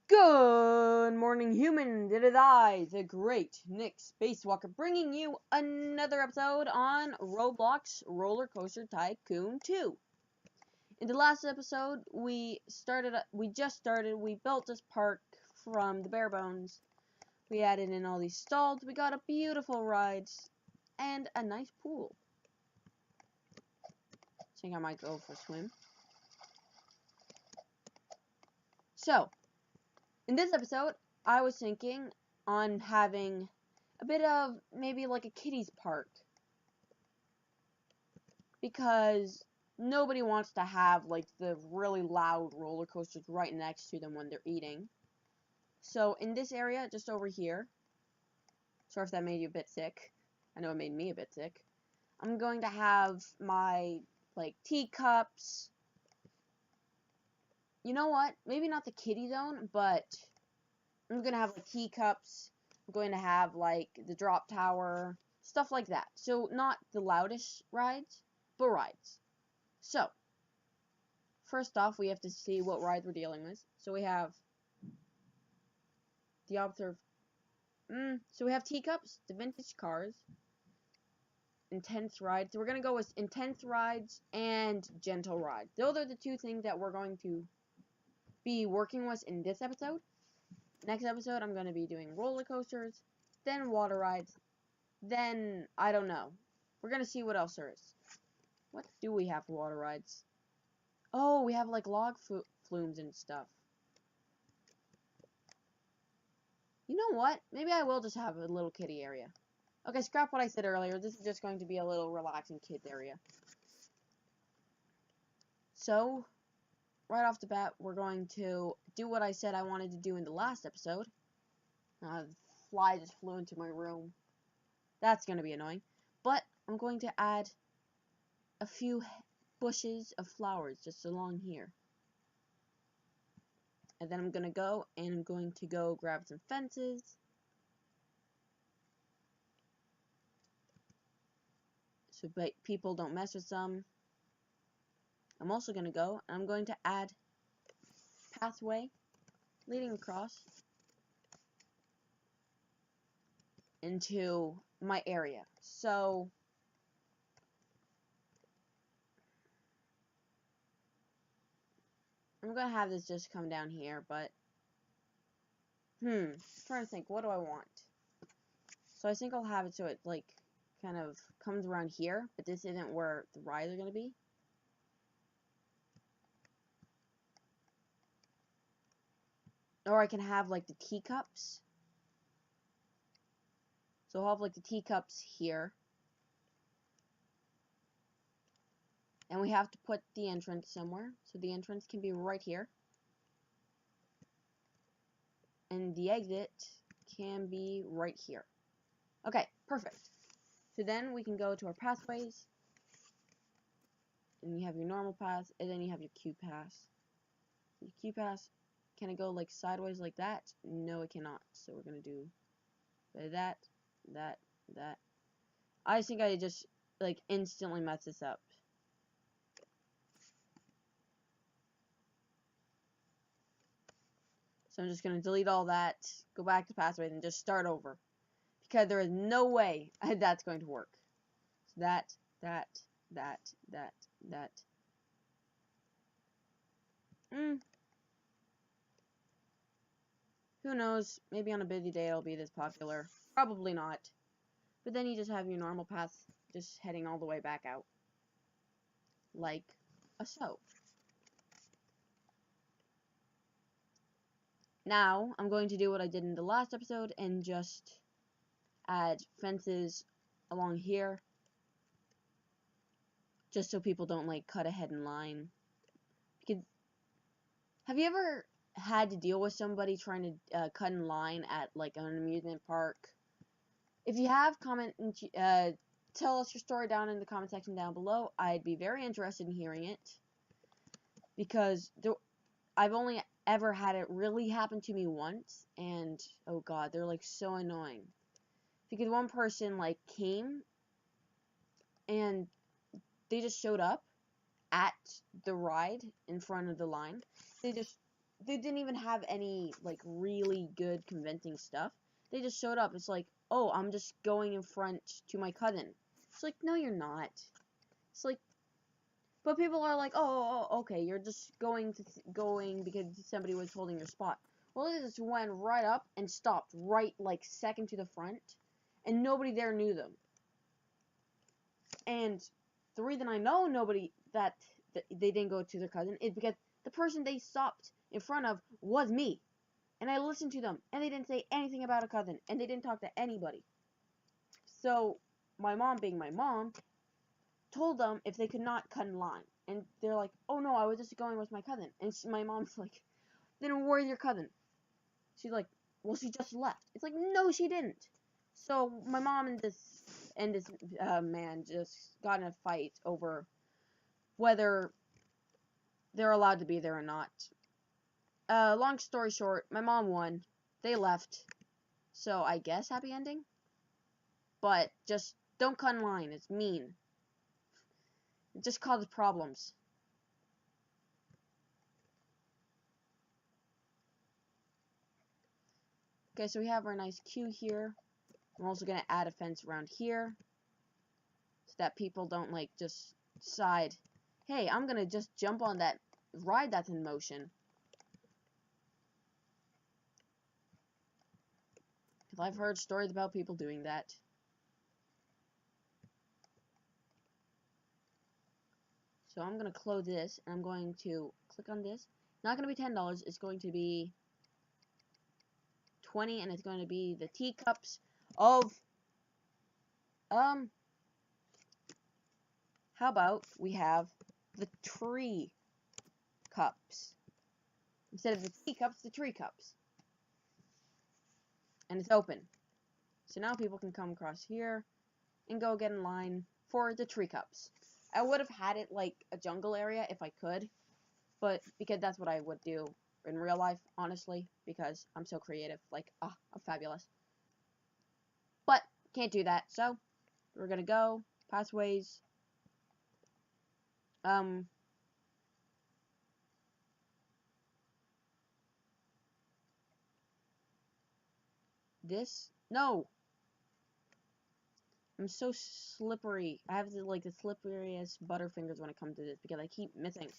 Good morning, humans. It is I, the great Nick Spacewalker, bringing you another episode on Roblox Roller Coaster Tycoon 2. In the last episode, we built this park from the bare bones. We added in all these stalls, we got a beautiful rides, and a nice pool. I think I might go for a swim. So, in this episode, I was thinking on having a bit of maybe like a kiddies park, because nobody wants to have like the really loud roller coasters right next to them when they're eating. So in this area, just over here, sorry if that made you a bit sick. I know it made me a bit sick. I'm going to have my like teacups. You know what? Maybe not the kiddie zone, but I'm going to have like teacups. I'm going to have like the drop tower, stuff like that. So not the loudest rides, but rides. So, first off, we have to see what rides we're dealing with. So we have the observe. So we have teacups, the vintage cars, intense rides. So we're going to go with intense rides and gentle rides. Those are the two things that we're going to be working with in this episode. Next episode, I'm going to be doing roller coasters, then water rides, then, I don't know. We're going to see what else there is. What do we have for water rides? Oh, we have like log flumes and stuff. You know what? Maybe I will just have a little kiddie area. Okay, scrap what I said earlier. This is just going to be a little relaxing kids area. So, right off the bat, we're going to do what I said I wanted to do in the last episode. The fly just flew into my room. That's going to be annoying. But I'm going to add a few bushes of flowers just along here. And then I'm going to go grab some fences. So people don't mess with them. I'm also going to add pathway leading across into my area. So I'm going to have this just come down here, but trying to think, what do I want? So I think I'll have it so it like kind of comes around here, but this isn't where the rides are going to be. Or I can have like the teacups. So I'll have like the teacups here. And we have to put the entrance somewhere. So the entrance can be right here. And the exit can be right here. Okay, perfect. So then we can go to our pathways. And you have your normal path, and then you have your Q pass. Your Q pass, can it go like sideways like that? No, it cannot. So we're gonna do that. I think I just like instantly messed this up. So I'm just gonna delete all that, go back to pathways, and just start over, because there is no way that's going to work. So that. Who knows? Maybe on a busy day it'll be this popular. Probably not. But then you just have your normal path just heading all the way back out. Like so. Now, I'm going to do what I did in the last episode and just add fences along here. Just so people don't like cut ahead in line. Because have you ever had to deal with somebody trying to cut in line at like an amusement park? If you have, comment and tell us your story down in the comment section down below. I'd be very interested in hearing it, because I've only ever had it really happen to me once, and oh god, they're like so annoying. Because one person like came and they just showed up at the ride in front of the line. They didn't even have any like really good convincing stuff. They just showed up. It's like, oh, I'm just going in front to my cousin. It's like, no, you're not. It's like, but people are like, oh, okay, you're just going because somebody was holding your spot. Well, they just went right up and stopped right like second to the front, and nobody there knew them. And the reason I know that they didn't go to their cousin is because the person they stopped in front of was me. And I listened to them, and they didn't say anything about a cousin, and they didn't talk to anybody. So, my mom, being my mom, told them if they could not cut in line. And they're like, oh no, I was just going with my cousin. And my mom's like, then where's your cousin? She's like, well, she just left. It's like, no, she didn't. So, my mom and this man just got in a fight over whether they're allowed to be there or not. Long story short, my mom won. They left. So I guess happy ending. But just don't cut in line. It's mean. It just causes problems. Okay, so we have our nice queue here. I'm also going to add a fence around here. So that people don't like just decide, hey, I'm going to just jump on that ride that's in motion. Because I've heard stories about people doing that. So I'm going to close this, and I'm going to click on this. It's not going to be $10, it's going to be $20, and it's going to be the teacups of, how about we have the tree cups. Instead of the teacups, the tree cups. And it's open. So now people can come across here and go get in line for the tree cups. I would have had it like a jungle area if I could, but because that's what I would do in real life, honestly, because I'm so creative. Like, I'm fabulous. But can't do that, so we're gonna go pathways. No, I'm so slippery. I have like the slipperiest butterfingers when it comes to this because I keep missing.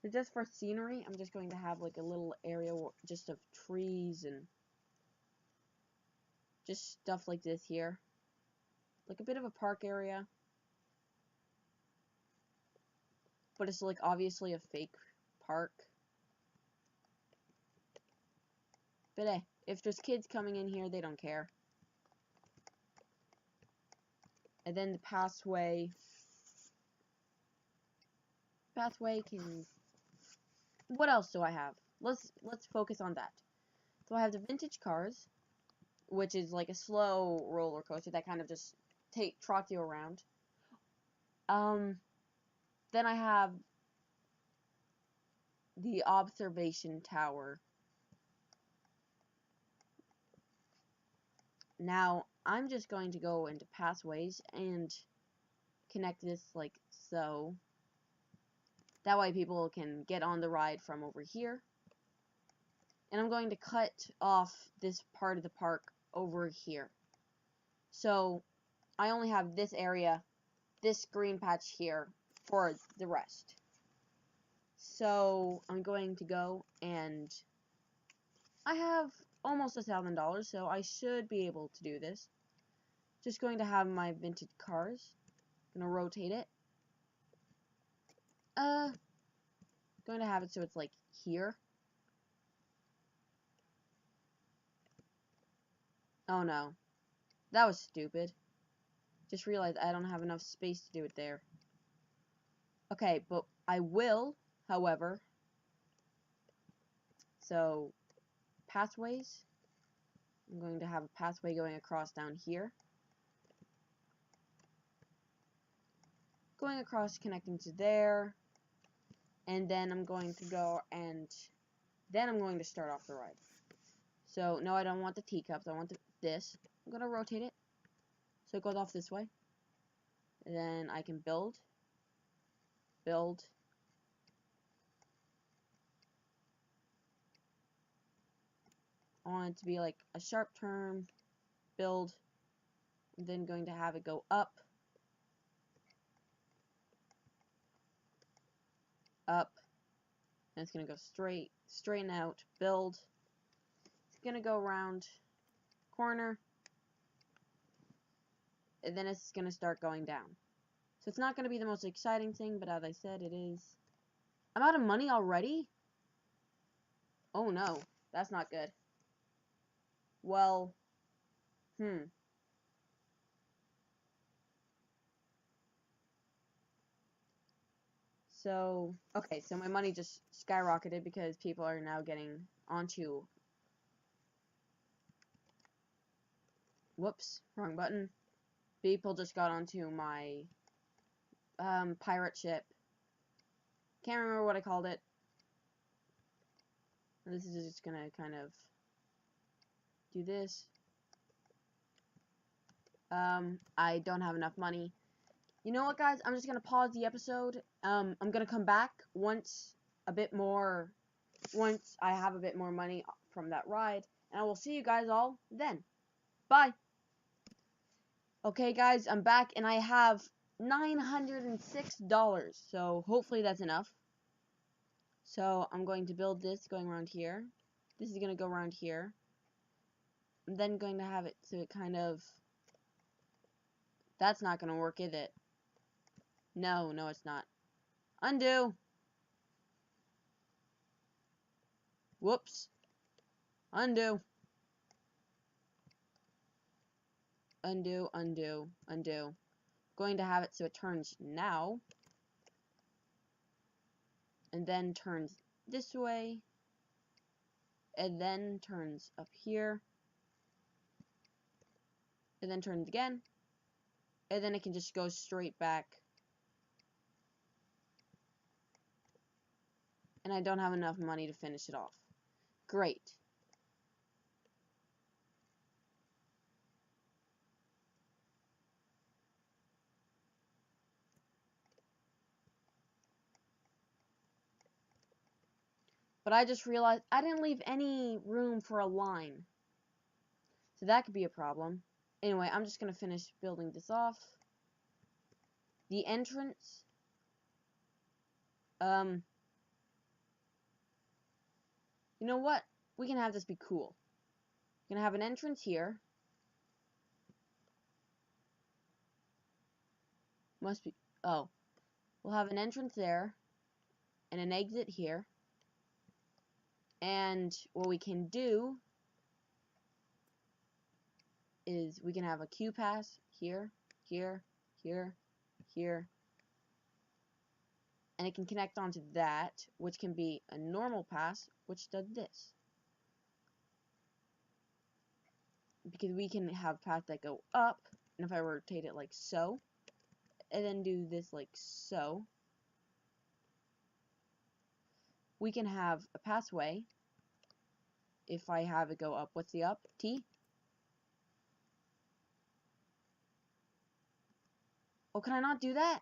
So just for scenery, I'm just going to have like a little area just of trees and just stuff like this here. Like a bit of a park area. But it's like obviously a fake park. But hey, if there's kids coming in here, they don't care. And then the pathway can... What else do I have? Let's focus on that. So I have the vintage cars, which is like a slow roller coaster that kind of just trots you around. Then I have the observation tower. Now, I'm just going to go into pathways and connect this like so. That way people can get on the ride from over here. And I'm going to cut off this part of the park over here. So, I only have this area, this green patch here, for the rest. So, I'm going to go and I have almost $1,000, so I should be able to do this. Just going to have my vintage cars. Gonna rotate it. Going to have it so it's like here. Oh no. That was stupid. Just realized I don't have enough space to do it there. Okay, but I will, however. So, pathways. I'm going to have a pathway going across down here. Going across, connecting to there. And then I'm going to go and then I'm going to start off the ride. So, no, I don't want the teacups. I want this. I'm going to rotate it so it goes off this way. Then I can build. I want it to be like a sharp turn, build, and then going to have it go up, and it's going to go straighten out, build. It's going to go around corner, and then it's going to start going down. So it's not going to be the most exciting thing, but as I said, it is. I'm out of money already? Oh no, that's not good. Well, So, okay, so my money just skyrocketed because people are now getting onto... Whoops, wrong button. People just got onto my pirate ship. Can't remember what I called it. This is just gonna kind of do this. I don't have enough money. You know what, guys? I'm just gonna pause the episode. I'm gonna come back once I have a bit more money from that ride, and I will see you guys all then. Bye. Okay, guys, I'm back, and I have $906, so hopefully that's enough. So I'm going to build this going around here. This is gonna go around here. I'm then going to have it so it kind of... That's not gonna work, is it? No, it's not. Undo. Whoops. Undo. Undo. Going to have it so it turns now. And then turns this way. And then turns up here. And then turns again. And then it can just go straight back. And I don't have enough money to finish it off. Great. But I just realized I didn't leave any room for a line. So that could be a problem. Anyway, I'm just going to finish building this off. The entrance. You know what? We can have this be cool. We're going to have an entrance here. Must be... Oh. We'll have an entrance there. And an exit here. And what we can do is we can have a queue pass here, here, here, here. And it can connect onto that, which can be a normal pass, which does this. Because we can have paths that go up, and if I rotate it like so, and then do this like so, we can have a pathway. If I have it go up, what's the up? T? Oh, can I not do that?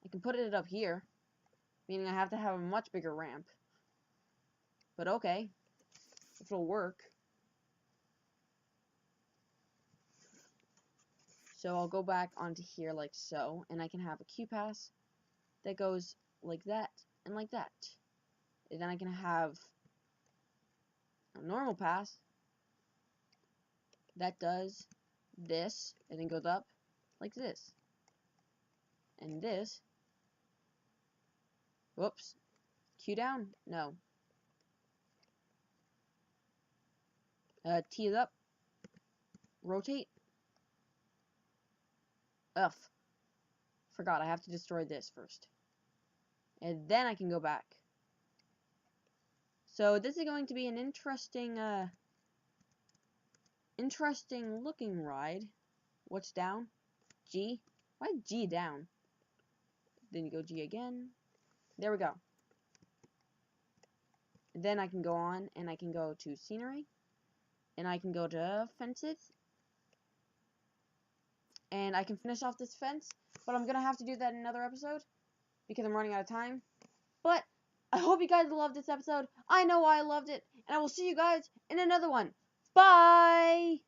I can put it up here, meaning I have to have a much bigger ramp. But okay, if it'll work. So I'll go back onto here like so, and I can have a queue pass that goes like that and like that. And then I can have a normal pass that does this and then goes up like this. And this. Whoops. Q down? No. T is up. Rotate. Ugh. Forgot, I have to destroy this first. And then I can go back. So this is going to be an interesting looking ride. What's down? G? Why G down? Then you go G again. There we go. And then I can go on and I can go to scenery. And I can go to fences. and I can finish off this fence. But I'm gonna have to do that in another episode because I'm running out of time. But I hope you guys loved this episode. I know I loved it, and I will see you guys in another one. Bye!